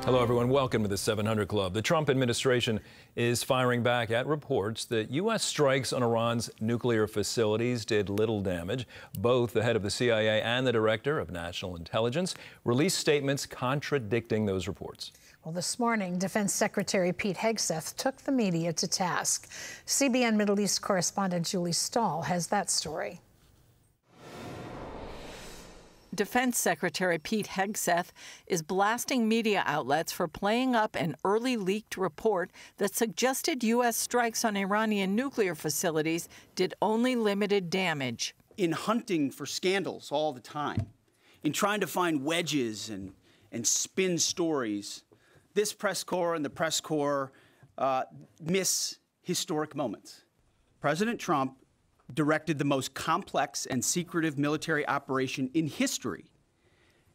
Hello, everyone. Welcome to the 700 Club. The Trump administration is firing back at reports that U.S. strikes on Iran's nuclear facilities did little damage. Both the head of the CIA and the director of national intelligence released statements contradicting those reports. Well, this morning, Defense Secretary Pete Hegseth took the media to task. CBN Middle East correspondent Julie Stahl has that story. Defense Secretary Pete Hegseth is blasting media outlets for playing up an early leaked report that suggested U.S. strikes on Iranian nuclear facilities did only limited damage. In hunting for scandals all the time, in trying to find wedges and spin stories, this press corps and the press corps miss historic moments. President Trump directed the most complex and secretive military operation in history.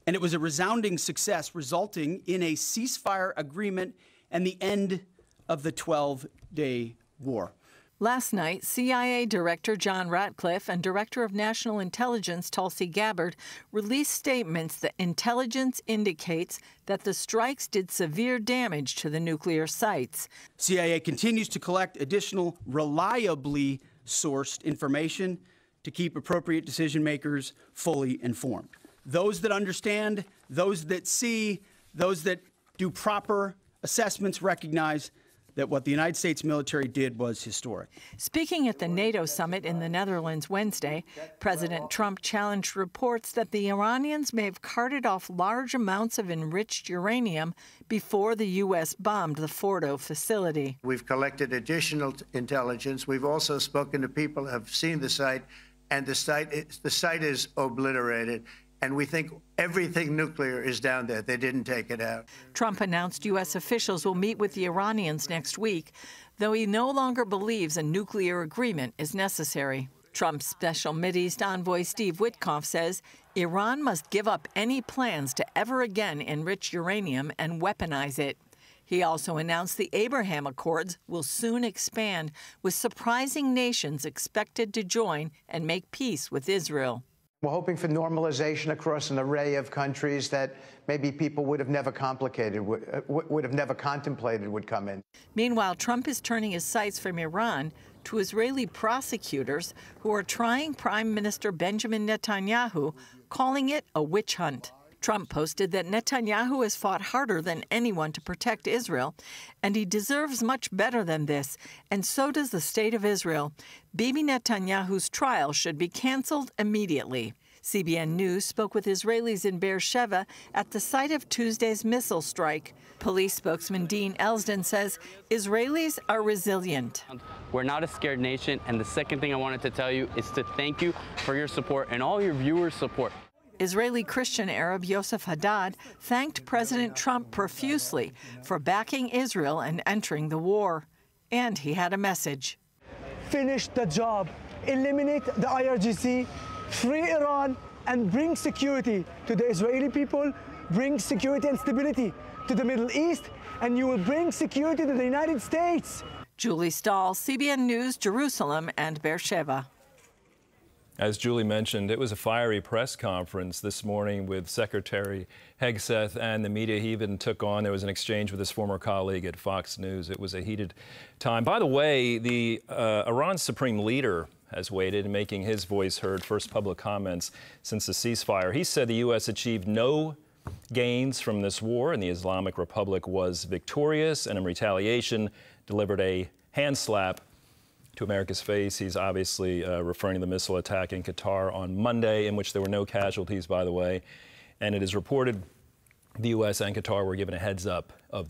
And it was a resounding success, resulting in a ceasefire agreement and the end of the 12-day war. Last night, CIA Director John Ratcliffe and Director of National Intelligence Tulsi Gabbard released statements that intelligence indicates that the strikes did severe damage to the nuclear sites. CIA continues to collect additional reliably sourced information to keep appropriate decision makers fully informed. Those that understand, those that see, those that do proper assessments recognize that what the United States military did was historic. Speaking at the NATO summit in the Netherlands Wednesday, President Trump challenged reports that the Iranians may have carted off large amounts of enriched uranium before the U.S. bombed the Fordo facility. We've collected additional intelligence. We've also spoken to people who have seen the site, and the site is obliterated. And we think everything nuclear is down there. They didn't take it out. Trump announced U.S. officials will meet with the Iranians next week, though he no longer believes a nuclear agreement is necessary. Trump's special Mideast envoy Steve Witkoff says Iran must give up any plans to ever again enrich uranium and weaponize it. He also announced the Abraham Accords will soon expand, with surprising nations expected to join and make peace with Israel. We're hoping for normalization across an array of countries that maybe people would have never contemplated would come in. Meanwhile, Trump is turning his sights from Iran to Israeli prosecutors who are trying Prime Minister Benjamin Netanyahu, calling it a witch hunt. Trump posted that Netanyahu has fought harder than anyone to protect Israel, and he deserves much better than this, and so does the state of Israel. Bibi Netanyahu's trial should be canceled immediately. CBN News spoke with Israelis in Beersheba at the site of Tuesday's missile strike. Police spokesman Dean Elsden says Israelis are resilient. We're not a scared nation, and the second thing I wanted to tell you is to thank you for your support and all your viewers' support. Israeli Christian Arab Yosef Haddad thanked President Trump profusely for backing Israel and entering the war. And he had a message. Finish the job, eliminate the IRGC, free Iran, and bring security to the Israeli people, bring security and stability to the Middle East, and you will bring security to the United States. Julie Stahl, CBN News, Jerusalem and Beersheba. As Julie mentioned, it was a fiery press conference this morning with Secretary Hegseth and the media he even took on. There was an exchange with his former colleague at Fox News. It was a heated time. By the way, the Iran's supreme leader has waited, making his voice heard, first public comments since the ceasefire. He said the U.S. achieved no gains from this war and the Islamic Republic was victorious, and in retaliation delivered a hand slap to America's face. He's obviously referring to the missile attack in Qatar on Monday, in which there were no casualties, by the way. And it is reported the U.S. and Qatar were given a heads up of the